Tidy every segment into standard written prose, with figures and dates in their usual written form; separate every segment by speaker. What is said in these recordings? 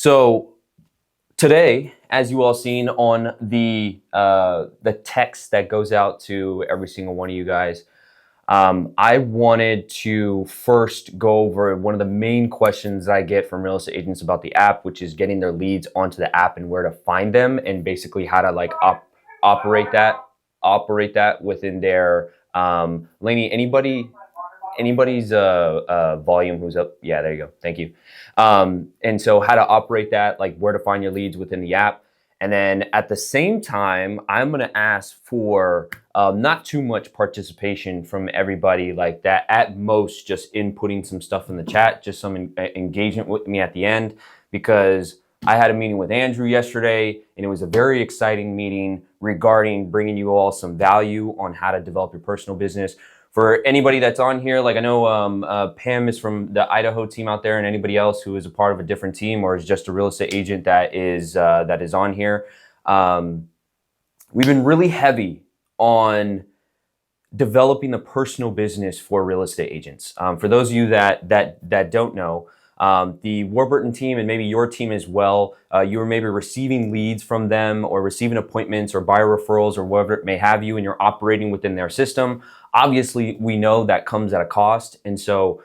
Speaker 1: So today, as you all seen on the text that goes out to every single one of you guys, I wanted to first go over one of the main questions that I get from real estate agents about the app, which is getting their leads onto the app and where to find them, and basically how to like operate that within their Lainey, anybody's volume who's up? Yeah, there you go. Thank you. And so how to operate that, like where to find your leads within the app. And then at the same time, I'm going to ask for not too much participation from everybody like that. At most, just inputting some stuff in the chat, just some engagement with me at the end, because I had a meeting with Andrew yesterday, and it was a very exciting meeting regarding bringing you all some value on how to develop your personal business. For anybody that's on here, like I know Pam is from the Idaho team out there, and anybody else who is a part of a different team or is just a real estate agent that is on here. We've been really heavy on developing the personal business for real estate agents. For those of you that don't know, the Warburton team and maybe your team as well, you are maybe receiving leads from them or receiving appointments or buyer referrals or whatever it may have you, and you're operating within their system. Obviously, we know that comes at a cost. And so,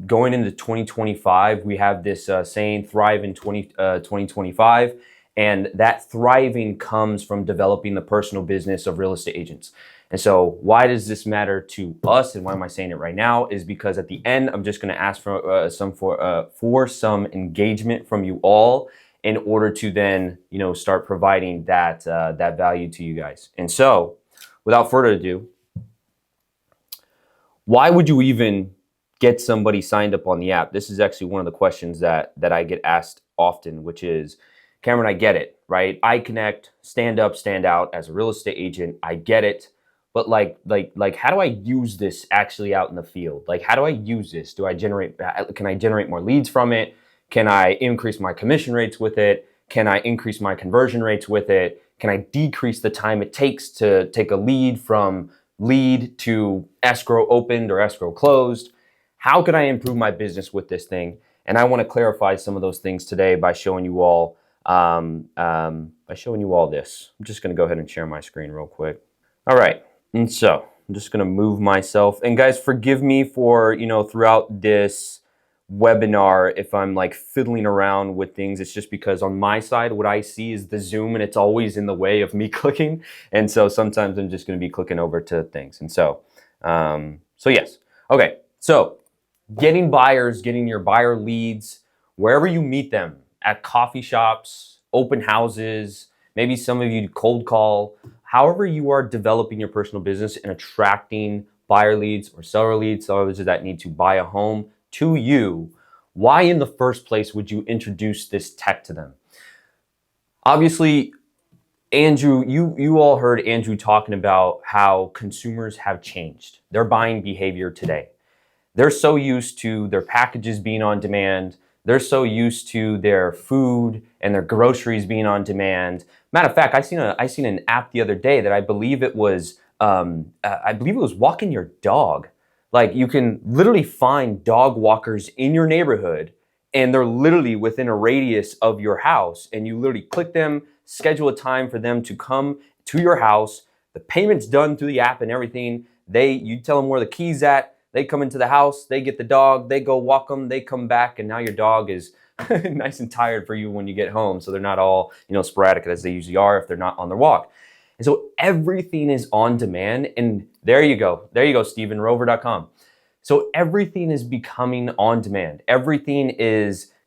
Speaker 1: going into 2025, we have this saying, thrive in 2025. And that thriving comes from developing the personal business of real estate agents. And so why does this matter to us, and why am I saying it right now, is because at the end, I'm just going to ask for some engagement from you all in order to then, start providing that value to you guys. And so without further ado, why would you even get somebody signed up on the app? This is actually one of the questions that I get asked often, which is, Cameron, I get it, right? iConnect, stand up, stand out as a real estate agent. I get it. But like, how do I use this actually out in the field? Like, how do I use this? Can I generate more leads from it? Can I increase my commission rates with it? Can I increase my conversion rates with it? Can I decrease the time it takes to take a lead from lead to escrow opened or escrow closed? How can I improve my business with this thing? And I want to clarify some of those things today by showing you all this. I'm just going to go ahead and share my screen real quick. All right. And so I'm just going to move myself. And guys, forgive me for, throughout this webinar, if I'm like fiddling around with things. It's just because on my side, what I see is the Zoom, and it's always in the way of me clicking. And so sometimes I'm just going to be clicking over to things. And so, yes. Okay. So getting your buyer leads, wherever you meet them, at coffee shops, open houses, maybe some of you cold call, however you are developing your personal business and attracting buyer leads or seller leads, sellers that need to buy a home to you, why in the first place would you introduce this tech to them? Obviously, Andrew, you all heard Andrew talking about how consumers have changed their buying behavior today. They're so used to their packages being on demand. They're so used to their food and their groceries being on demand. Matter of fact, I seen an app the other day that I believe it was walking your dog. Like, you can literally find dog walkers in your neighborhood, and they're literally within a radius of your house, and you literally click them, schedule a time for them to come to your house. The payment's done through the app and everything. You tell them where the key's at. They come into the house, they get the dog, they go walk them, they come back, and now your dog is nice and tired for you when you get home. So they're not all, sporadic as they usually are if they're not on their walk. And so everything is on demand. And there you go, Stephen, rover.com. So everything is becoming on demand.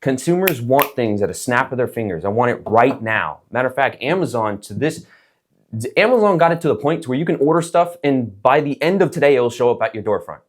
Speaker 1: Consumers want things at a snap of their fingers. I want it right now. Matter of fact, Amazon got it to the point to where you can order stuff, and by the end of today, it'll show up at your doorfront.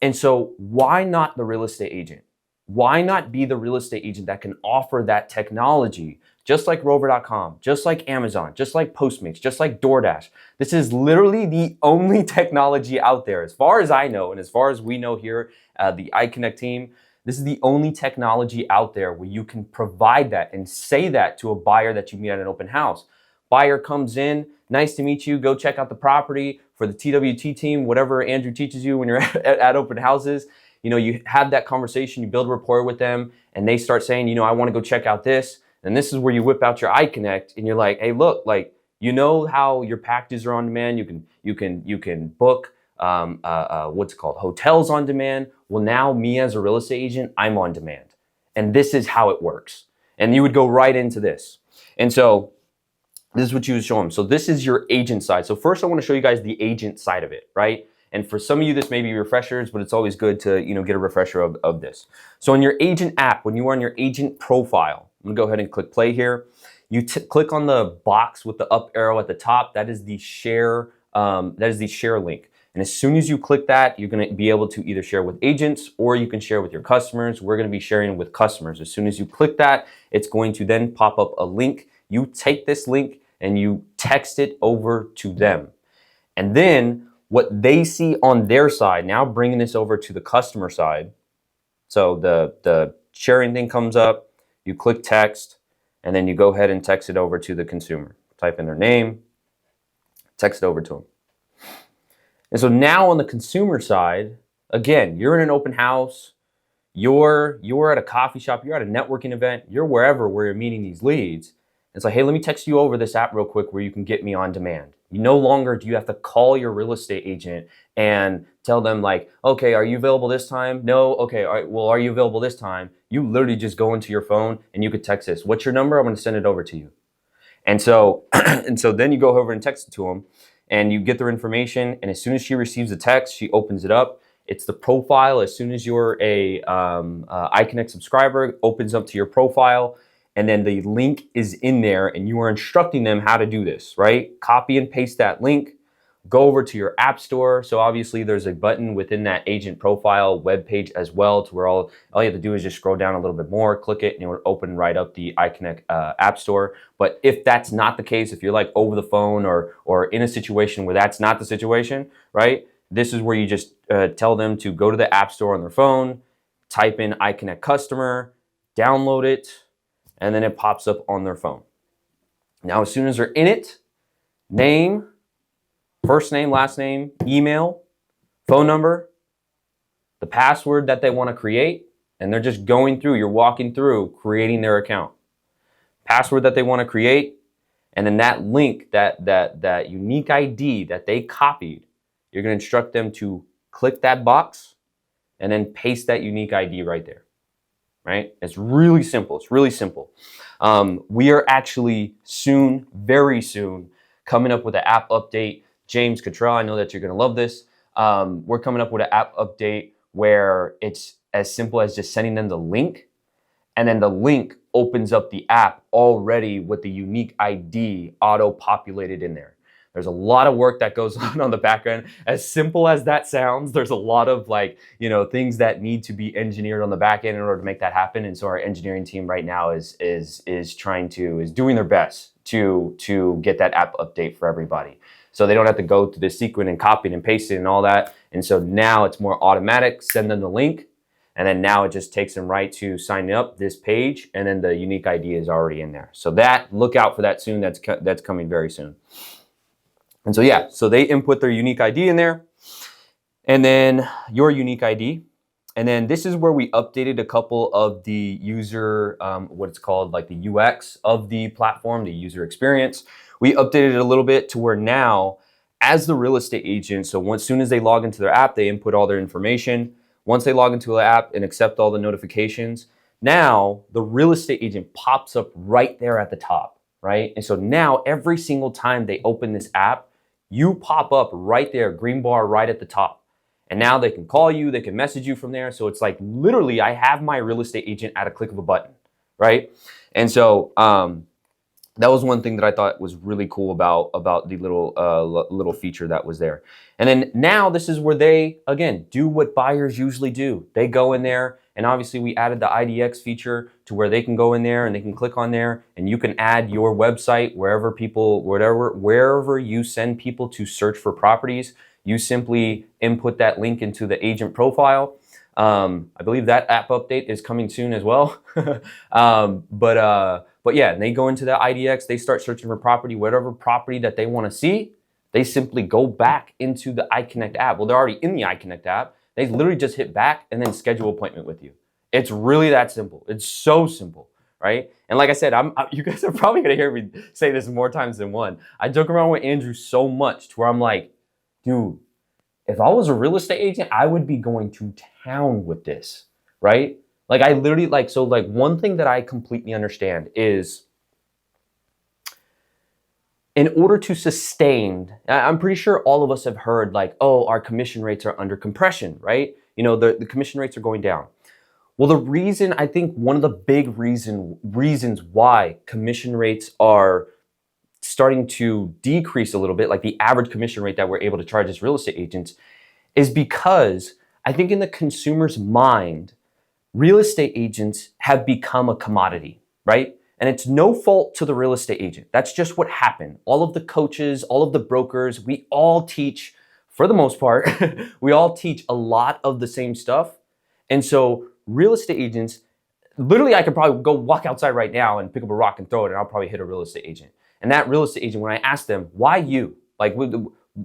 Speaker 1: And so why not the real estate agent? Why not be the real estate agent that can offer that technology, just like rover.com, just like Amazon, just like Postmates, just like DoorDash? This is literally the only technology out there, as far as I know, and as far as we know here, the iConnect team, this is the only technology out there where you can provide that and say that to a buyer that you meet at an open house. Buyer comes in, nice to meet you, go check out the property. For the TWT team, whatever Andrew teaches you when you're at open houses, you have that conversation, you build rapport with them, and they start saying, I want to go check out this. And this is where you whip out your iConnect and you're like, hey, look, like, how your packages are on demand. You can book what's it called, hotels on demand. Well, now me as a real estate agent, I'm on demand, and this is how it works. And you would go right into this. And so this is what you would show them. So this is your agent side. So first I want to show you guys the agent side of it, right? And for some of you, this may be refreshers, but it's always good to get a refresher of this. So in your agent app, when you are on your agent profile, I'm gonna go ahead and click play here. You click on the box with the up arrow at the top. That is the share. Link. And as soon as you click that, you're going to be able to either share with agents or you can share with your customers. We're going to be sharing with customers. As soon as you click that, it's going to then pop up a link. You take this link and you text it over to them. And then what they see on their side, now bringing this over to the customer side. So the sharing thing comes up, you click text, and then you go ahead and text it over to the consumer. Type in their name, text it over to them. And so now on the consumer side, again, you're in an open house, you're at a coffee shop, you're at a networking event, you're wherever where you're meeting these leads. It's like, hey, let me text you over this app real quick where you can get me on demand. No longer do you have to call your real estate agent and tell them like, okay, are you available this time? No, okay, all right, well, are you available this time? You literally just go into your phone and you could text this. What's your number? I'm gonna send it over to you. And so, then you go over and text it to them and you get their information. And as soon as she receives the text, she opens it up. It's the profile. As soon as you're a iConnect subscriber, it opens up to your profile. And then the link is in there and you are instructing them how to do this, right? Copy and paste that link, go over to your app store. So obviously there's a button within that agent profile webpage as well to where all you have to do is just scroll down a little bit more, click it, and it will open right up the iConnect app store. But if that's not the case, if you're like over the phone or in a situation where that's not the situation, right? This is where you just tell them to go to the app store on their phone, type in iConnect customer, download it, and then it pops up on their phone. Now, as soon as they're in it, name, first name, last name, email, phone number, the password that they want to create, and they're just going through, you're walking through creating their account. Password that they want to create, and then that link, that unique ID that they copied, you're going to instruct them to click that box and then paste that unique ID right there. Right? It's really simple. It's really simple. We are actually soon, very soon, coming up with an app update. James Cottrell, I know that you're going to love this. We're coming up with an app update where it's as simple as just sending them the link, and then the link opens up the app already with the unique ID auto-populated in there. There's a lot of work that goes on the back end. As simple as that sounds, there's a lot of things that need to be engineered on the back end in order to make that happen. And so our engineering team right now is doing their best to get that app update for everybody. So they don't have to go through the sequence and copy and paste it and all that. And so now it's more automatic. Send them the link, and then now it just takes them right to sign up this page, and then the unique ID is already in there. So look out for that soon. That's coming very soon. And so yeah, so they input their unique ID in there, and then your unique ID. And then this is where we updated a couple of the user, what it's called, like the UX of the platform, the user experience. We updated it a little bit to where now, as the real estate agent, so as soon as they log into their app, they input all their information. Once they log into the app and accept all the notifications, now the real estate agent pops up right there at the top, right? And so now every single time they open this app, you pop up right there, green bar right at the top. And now they can call you, they can message you from there. So it's like literally I have my real estate agent at a click of a button, right? And so that was one thing that I thought was really cool about the little feature that was there. And then now this is where they, again, do what buyers usually do. They go in there, and obviously we added the IDX feature to where they can go in there and they can click on there, and you can add your website wherever you send people to search for properties. You simply input that link into the agent profile. I believe that app update is coming soon as well. But yeah, and they go into the IDX, they start searching for property, whatever property that they want to see, they simply go back into the iConnect app. Well, they're already in the iConnect app. They literally just hit back and then schedule an appointment with you. It's really that simple. It's so simple, right? And like I said, you guys are probably gonna hear me say this more times than one. I joke around with Andrew so much to where I'm like, dude, if I was a real estate agent, I would be going to town with this, right? Like I literally one thing that I completely understand is in order to sustain, I'm pretty sure all of us have heard like, oh, our commission rates are under compression, right? You know, the commission rates are going down. Well, the reason, I think one of the big reasons why commission rates are starting to decrease a little bit, like the average commission rate that we're able to charge as real estate agents, is because I think in the consumer's mind, real estate agents have become a commodity, right? And it's no fault to the real estate agent. That's just what happened. All of the coaches, all of the brokers, we all teach, for the most part, we all teach a lot of the same stuff. And so real estate agents, literally I could probably go walk outside right now and pick up a rock and throw it and I'll probably hit a real estate agent. And that real estate agent, when I ask them, why you? Like,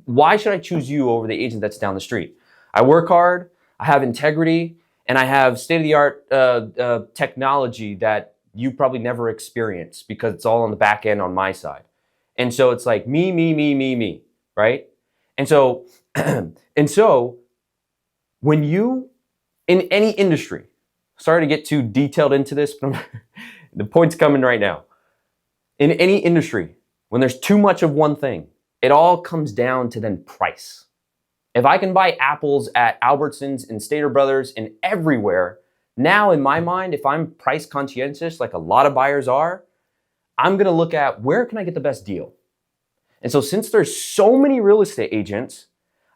Speaker 1: why should I choose you over the agent that's down the street? I work hard, I have integrity, and I have state-of-the-art technology that you probably never experienced because it's all on the back end on my side. And so it's like me, right? And so, when you, in any industry, sorry to get too detailed into this, but the point's coming right now. In any industry, when there's too much of one thing, it all comes down to then price. If I can buy apples at Albertsons and Stater Brothers and everywhere, now in my mind, if I'm price conscientious, like a lot of buyers are, I'm gonna look at where can I get the best deal? And so since there's so many real estate agents,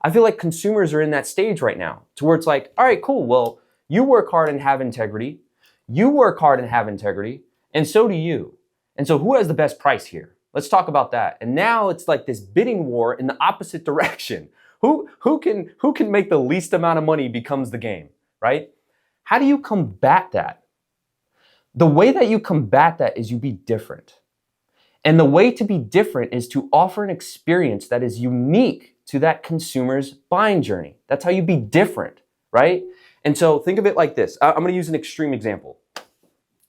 Speaker 1: I feel like consumers are in that stage right now to where it's like, all right, cool. Well, you work hard and have integrity. You work hard and have integrity, and so do you. And so who has the best price here? Let's talk about that. And now it's like this bidding war in the opposite direction. Who can make the least amount of money becomes the game, right? How do you combat that? The way that you combat that is you be different. And the way to be different is to offer an experience that is unique to that consumer's buying journey. That's how you be different, right? And so think of it like this. I'm gonna use an extreme example.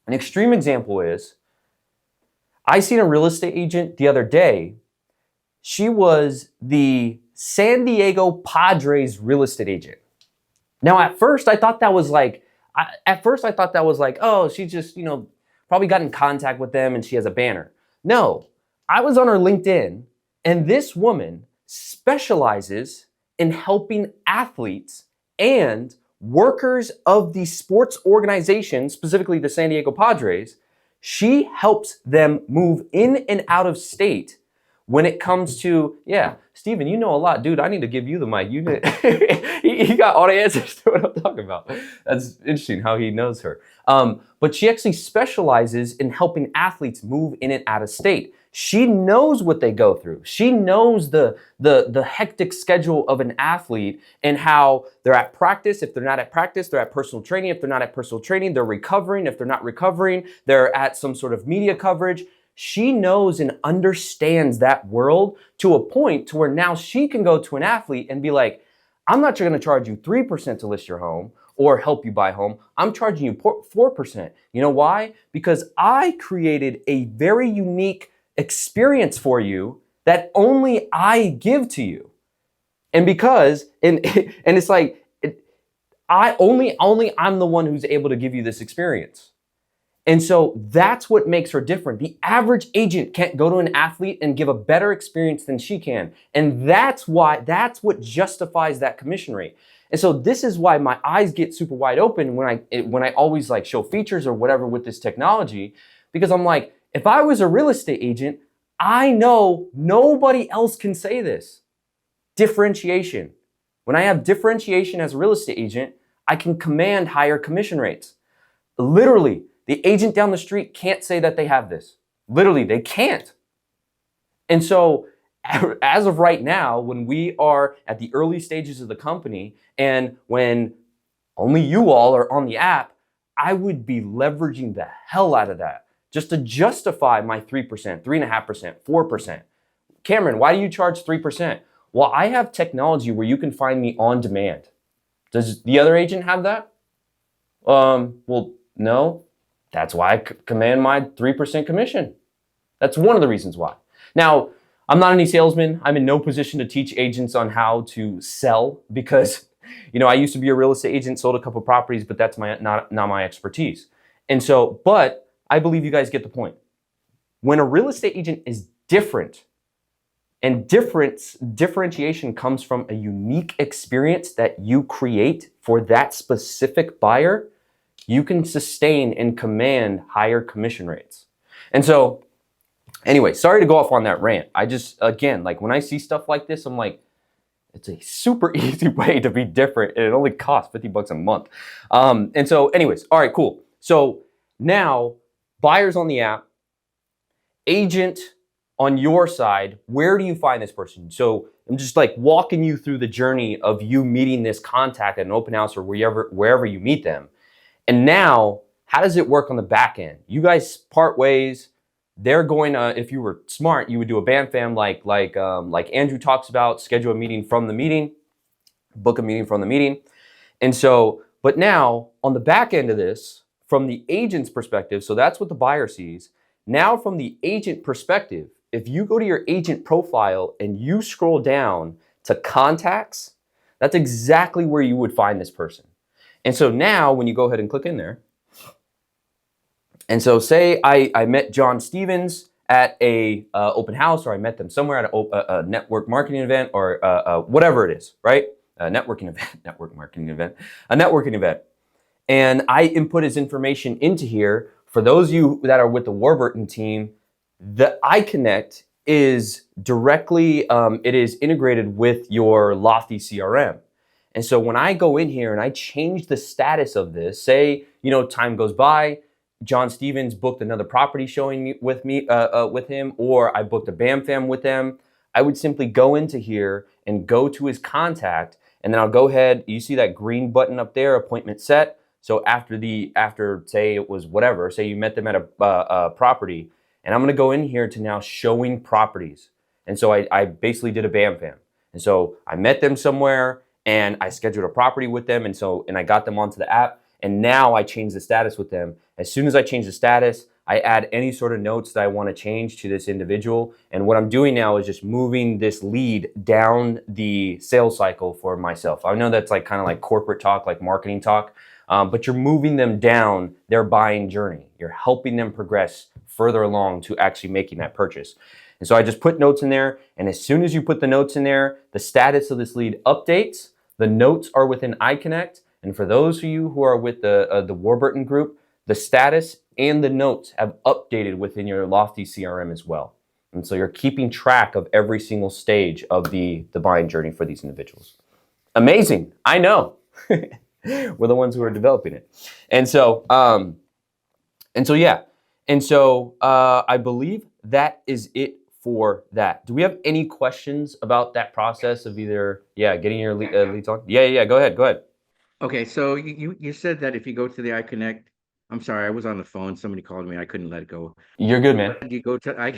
Speaker 1: An extreme example is, I seen a real estate agent the other day. She was the San Diego Padres real estate agent. Now, at first I thought that was like, oh, she just, probably got in contact with them and she has a banner. No, I was on her LinkedIn, and this woman specializes in helping athletes and workers of the sports organization, specifically the San Diego Padres. She helps them move in and out of state when it comes to, yeah, Steven, you know a lot. Dude, I need to give you the mic. He got all the answers to what I'm talking about. That's interesting how he knows her. But she actually specializes in helping athletes move in and out of state. She knows what they go through. She knows the hectic schedule of an athlete and how they're at practice. If they're not at practice, they're at personal training. If they're not at personal training, they're recovering. If they're not recovering, they're at some sort of media coverage. She knows and understands that world to a point to where now she can go to an athlete and be like, I'm not going to charge you 3% to list your home or help you buy home. I'm charging you 4%. You know why? Because I created a very unique experience for you that only I give to you. And because, and it's like, I'm the one who's able to give you this experience. And so that's what makes her different. The average agent can't go to an athlete and give a better experience than she can. And that's what justifies that commission rate. And so this is why my eyes get super wide open when I always like show features or whatever with this technology, because I'm like, if I was a real estate agent, I know nobody else can say this. Differentiation. When I have differentiation as a real estate agent, I can command higher commission rates. Literally, the agent down the street can't say that they have this. Literally, they can't. And so as of right now, when we are at the early stages of the company and when only you all are on the app, I would be leveraging the hell out of that just to justify my 3%, 3.5%, 4%. Cameron, why do you charge 3%? Well, I have technology where you can find me on demand. Does the other agent have that? Well, no. That's why I command my 3% commission. That's one of the reasons why. Now, I'm not any salesman. I'm in no position to teach agents on how to sell because, I used to be a real estate agent, sold a couple properties, but that's not my expertise. And so, but I believe you guys get the point. When a real estate agent is different, and differentiation comes from a unique experience that you create for that specific buyer, you can sustain and command higher commission rates. And so, anyway, sorry to go off on that rant. I just, again, like when I see stuff like this, I'm like, it's a super easy way to be different, and it only costs $50 a month. And so anyways, all right, cool. So now, buyers on the app, agent on your side, where do you find this person? So I'm just like walking you through the journey of you meeting this contact at an open house or wherever you meet them. And now, how does it work on the back end? You guys part ways. They're going to, if you were smart, you would do a BAM-FAM like Andrew talks about, schedule a meeting from the meeting, book a meeting from the meeting. And so, but now on the back end of this, from the agent's perspective, so that's what the buyer sees. Now from the agent perspective, if you go to your agent profile and you scroll down to contacts, that's exactly where you would find this person. And so now when you go ahead and click in there, and so say I met John Stevens at a open house, or I met them somewhere at a network marketing event, or whatever it is, right? A networking event. And I input his information into here. For those of you that are with the Warburton team, the iConnect is directly, it is integrated with your Lofty CRM. And so when I go in here and I change the status of this, say, time goes by, John Stevens booked another property showing with him, or I booked a BAM-FAM with them, I would simply go into here and go to his contact, and then I'll go ahead, you see that green button up there, appointment set. So after say it was whatever, say you met them at a property, and I'm gonna go in here to now showing properties. And so I basically did a BAM-FAM. And so I met them somewhere and I scheduled a property with them, and I got them onto the app, and now I change the status with them. As soon as I change the status, I add any sort of notes that I want to change to this individual. And what I'm doing now is just moving this lead down the sales cycle for myself. I know that's like kind of like corporate talk, like marketing talk, but you're moving them down their buying journey. You're helping them progress further along to actually making that purchase. And so I just put notes in there, and as soon as you put the notes in there, the status of this lead updates. The notes are within iConnect, and for those of you who are with the Warburton group, the status and the notes have updated within your Lofty CRM as well. And so you're keeping track of every single stage of the buying journey for these individuals. Amazing, I know. We're the ones who are developing it. And so yeah. And so I believe that is it for that. Do we have any questions about that process of either, getting your leads on? Yeah, go ahead.
Speaker 2: Okay, so you said that if you go to the iConnect, I'm sorry, I was on the phone. Somebody called me. I couldn't let it go.
Speaker 1: You're good, man.
Speaker 2: You go to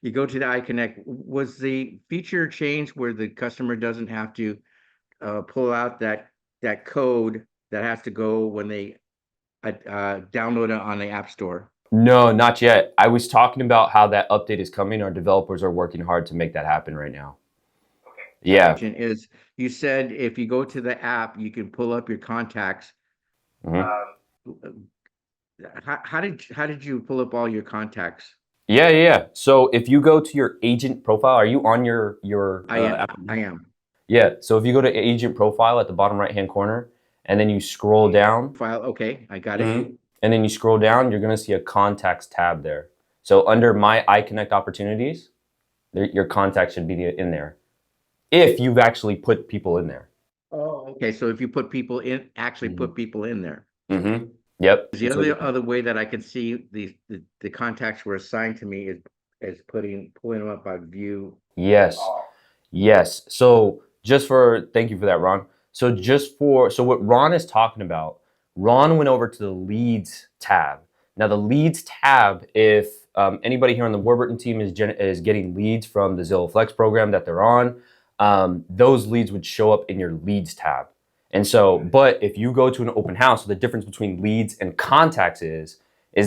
Speaker 2: you go to the iConnect. Was the feature changed where the customer doesn't have to pull out that code that has to go when they download it on the App Store?
Speaker 1: No, not yet. I was talking about how that update is coming. Our developers are working hard to make that happen right now.
Speaker 2: Okay.
Speaker 1: Yeah.
Speaker 2: Is you said if you go to the app, you can pull up your contacts.
Speaker 1: Mm-hmm.
Speaker 2: How did you pull up all your contacts?
Speaker 1: Yeah. So if you go to your agent profile, are you on your
Speaker 2: I am.
Speaker 1: Yeah. So if you go to agent profile at the bottom right hand corner, and then you scroll down.
Speaker 2: File. Okay, I got it.
Speaker 1: And then you scroll down, you're gonna see a contacts tab there. So under my iConnect opportunities, your contacts should be in there, if you've actually put people in there.
Speaker 2: Oh, okay. So if you put people in, put people in there.
Speaker 1: Mm-hmm. Yep.
Speaker 2: The other way that I can see the contacts were assigned to me is pulling them up by view.
Speaker 1: Yes. So thank you for that, Ron. So what Ron is talking about, Ron went over to the leads tab. Now the leads tab, if anybody here on the Warburton team is getting leads from the Zillow Flex program that they're on, those leads would show up in your leads tab. And so, but if you go to an open house, the difference between leads and contacts is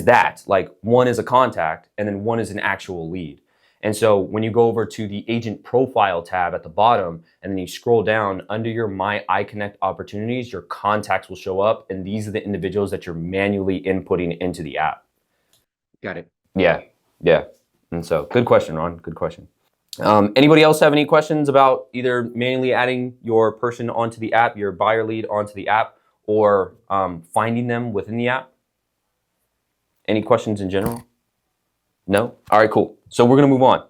Speaker 1: that like one is a contact and then one is an actual lead. And so when you go over to the agent profile tab at the bottom and then you scroll down under your My iConnect opportunities, your contacts will show up. And these are the individuals that you're manually inputting into the app.
Speaker 2: Got it.
Speaker 1: Yeah. Yeah. And so good question, Ron. Good question. Anybody else have any questions about either manually adding your person onto the app, your buyer lead onto the app, or finding them within the app? Any questions in general? No? All right, cool. So we're going to move on.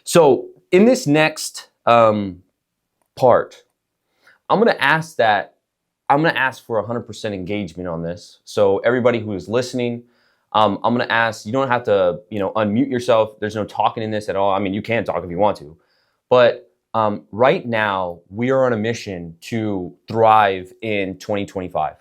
Speaker 1: So in this next part, I'm going to ask for 100% engagement on this. So everybody who is listening, I'm going to ask, you don't have to, unmute yourself. There's no talking in this at all. I mean, you can talk if you want to, but right now we are on a mission to thrive in 2025.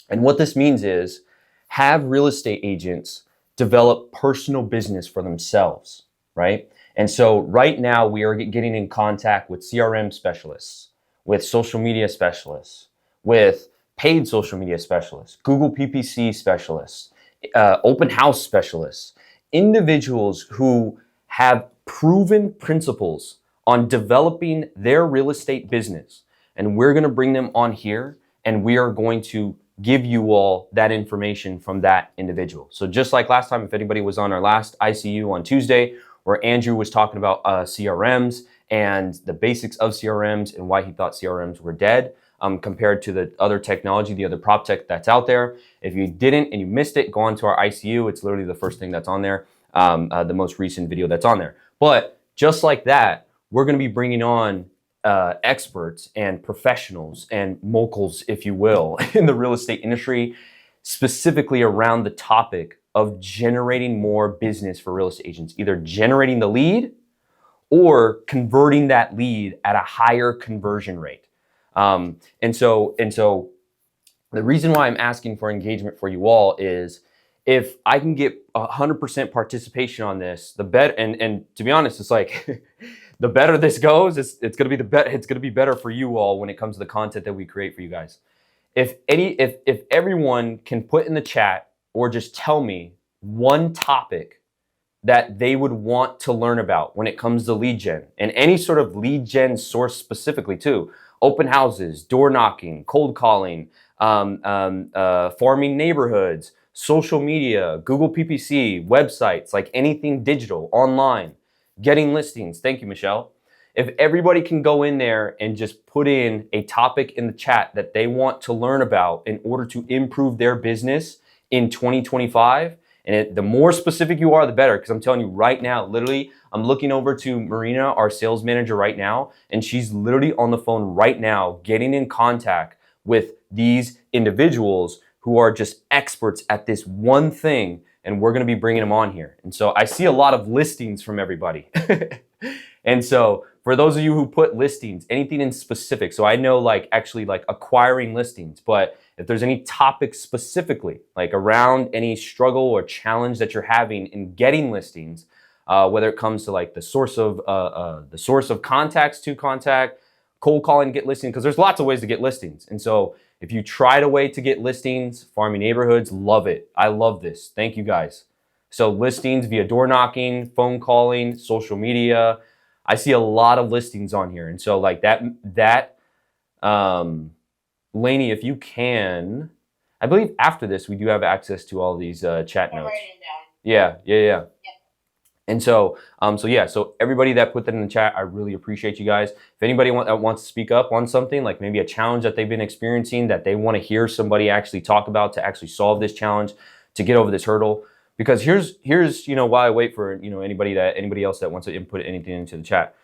Speaker 1: And what this means is have real estate agents develop personal business for themselves, right? And so right now we are getting in contact with CRM specialists, with social media specialists, with paid social media specialists, Google PPC specialists, open house specialists, individuals who have proven principles on developing their real estate business. And we're going to bring them on here and we are going to give you all that information from that individual. So just like last time, if anybody was on our last ICU on Tuesday, where Andrew was talking about CRMs and the basics of CRMs and why he thought CRMs were dead, compared to the other technology, the other prop tech that's out there. If you didn't and you missed it, go on to our ICU. It's literally the first thing that's on there, the most recent video that's on there. But just like that, we're going to be bringing on experts and professionals and moguls, if you will, in the real estate industry, specifically around the topic of generating more business for real estate agents, either generating the lead or converting that lead at a higher conversion rate. And so the reason why I'm asking for engagement for you all is if I can get 100% participation on this, the better. And to be honest, it's like the better this goes, it's gonna be it's gonna be better for you all when it comes to the content that we create for you guys. If everyone can put in the chat or just tell me one topic that they would want to learn about when it comes to lead gen and any sort of lead gen source specifically too. Open houses, door knocking, cold calling, farming neighborhoods, social media, Google PPC, websites, like anything digital, online, getting listings. Thank you, Michelle. If everybody can go in there and just put in a topic in the chat that they want to learn about in order to improve their business in 2025, and the more specific you are, the better. Because I'm telling you right now, literally, I'm looking over to Marina, our sales manager right now, and she's literally on the phone right now, getting in contact with these individuals who are just experts at this one thing, and we're going to be bringing them on here. And so I see a lot of listings from everybody. And so for those of you who put listings, anything in specific, so I know like actually like acquiring listings, but if there's any topic specifically like around any struggle or challenge that you're having in getting listings, whether it comes to like the source of contacts to contact, cold calling, get listings, because there's lots of ways to get listings. And so if you tried a way to get listings, farming neighborhoods, love it. I love this. Thank you guys. So listings via door knocking, phone calling, social media. I see a lot of listings on here. And so like that, Lainey, if you can, I believe after this, we do have access to all these chat notes. Yeah. Yep. And so, so everybody that put that in the chat, I really appreciate you guys. If anybody wants to speak up on something, like maybe a challenge that they've been experiencing that they want to hear somebody actually talk about to actually solve this challenge, to get over this hurdle. Because here's why I wait for anybody else that wants to input anything into the chat.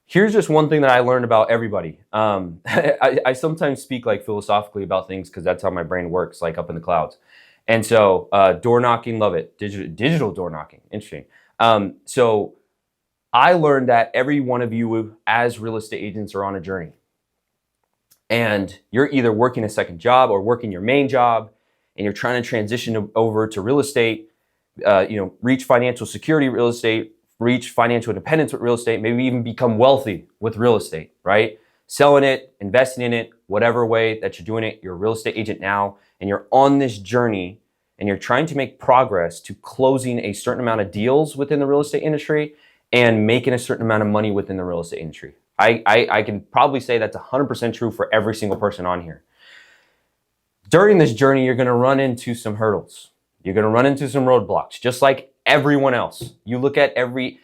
Speaker 1: Here's just one thing that I learned about everybody. I sometimes speak like philosophically about things because that's how my brain works, like up in the clouds. And so door knocking, love it. Digital door knocking, interesting. So I learned that every one of you as real estate agents are on a journey. And you're either working a second job or working your main job, and you're trying to transition over to real estate, reach financial security real estate, reach financial independence with real estate, maybe even become wealthy with real estate, right? Selling it, investing in it, whatever way that you're doing it, you're a real estate agent now, and you're on this journey and you're trying to make progress to closing a certain amount of deals within the real estate industry and making a certain amount of money within the real estate industry. I can probably say that's 100% true for every single person on here. During this journey, you're gonna run into some hurdles. You're gonna run into some roadblocks, just like everyone else. You look at every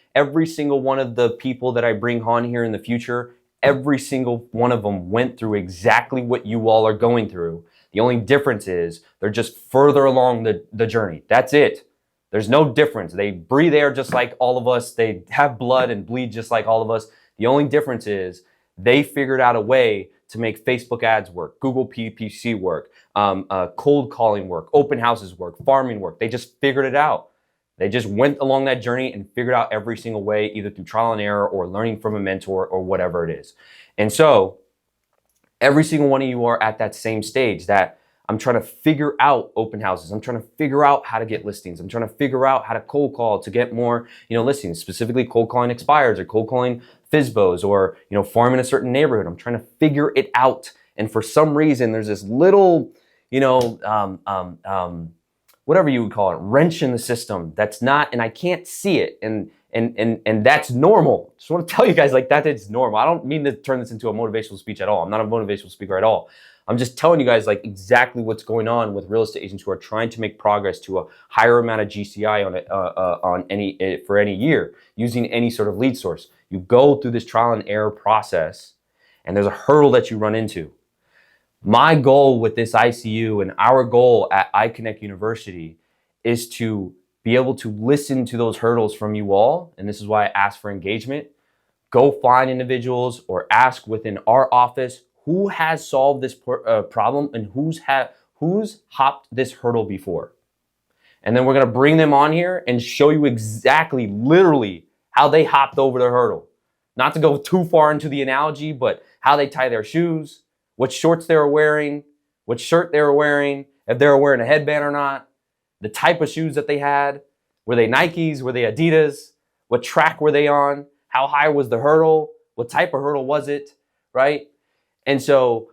Speaker 1: single one of the people that I bring on here in the future, every single one of them went through exactly what you all are going through. The only difference is they're just further along the journey. That's it. There's no difference. They breathe air just like all of us. They have blood and bleed just like all of us. The only difference is they figured out a way to make Facebook ads work, Google PPC work, cold calling work, open houses work, farming work. They just figured it out. They just went along that journey and figured out every single way, either through trial and error or learning from a mentor or whatever it is. And so every single one of you are at that same stage that I'm trying to figure out open houses. I'm trying to figure out how to get listings. I'm trying to figure out how to cold call to get more, listings, specifically cold calling expireds or cold calling FSBOs or, farming a certain neighborhood. I'm trying to figure it out. And for some reason, there's this little, whatever you would call it, wrench in the system that's not, and I can't see it. And that's normal. Just want to tell you guys that it's normal. I don't mean to turn this into a motivational speech at all. I'm not a motivational speaker at all. I'm just telling you guys exactly what's going on with real estate agents who are trying to make progress to a higher amount of GCI for any year using any sort of lead source. You go through this trial and error process, and there's a hurdle that you run into. My goal with this ICU and our goal at iConnect University is to be able to listen to those hurdles from you all, and this is why I ask for engagement. Go find individuals or ask within our office who has solved this problem and who's hopped this hurdle before. And then we're gonna bring them on here and show you exactly, literally, how they hopped over the hurdle. Not to go too far into the analogy, but how they tie their shoes, what shorts they were wearing, what shirt they were wearing, if they were wearing a headband or not, the type of shoes that they had. Were they Nikes? Were they Adidas? What track were they on? How high was the hurdle? What type of hurdle was it, right? And so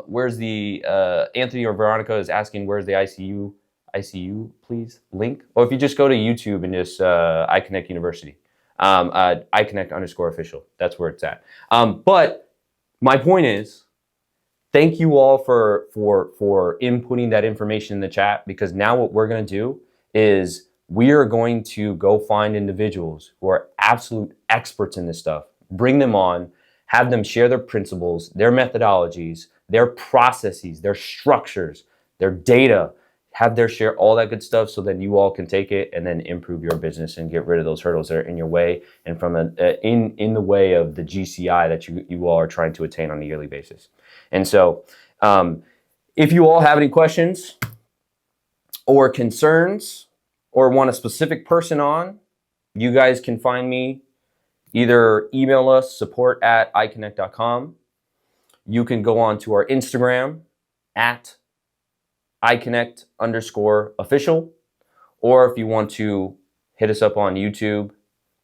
Speaker 1: where's the, Anthony or Veronica is asking, where's the ICU, please, link? Or if you just go to YouTube and just iConnect University, iConnect_official, that's where it's at. But my point is, thank you all for inputting that information in the chat, because now what we're gonna do is we are going to go find individuals who are absolute experts in this stuff, bring them on, have them share their principles, their methodologies, their processes, their structures, their data, have their share all that good stuff, so then you all can take it and then improve your business and get rid of those hurdles that are in your way and from in the way of the GCI that you all are trying to attain on a yearly basis. And so if you all have any questions or concerns or want a specific person on, you guys can find me. Either email us, support@iconnect.com. You can go on to our Instagram at iConnect_official. Or if you want to hit us up on YouTube,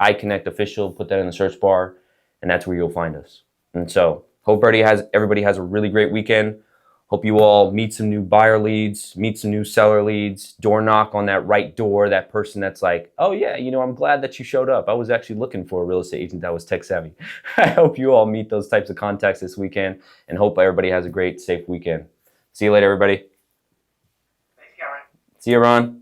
Speaker 1: iConnect official, put that in the search bar, and that's where you'll find us. And so hope everybody has a really great weekend. Hope you all meet some new buyer leads, meet some new seller leads, door knock on that right door, that person that's like, oh yeah, I'm glad that you showed up. I was actually looking for a real estate agent that was tech savvy. I hope you all meet those types of contacts this weekend, and hope everybody has a great, safe weekend. See you later, everybody.
Speaker 2: Thanks, Cameron.
Speaker 1: See you, Ron.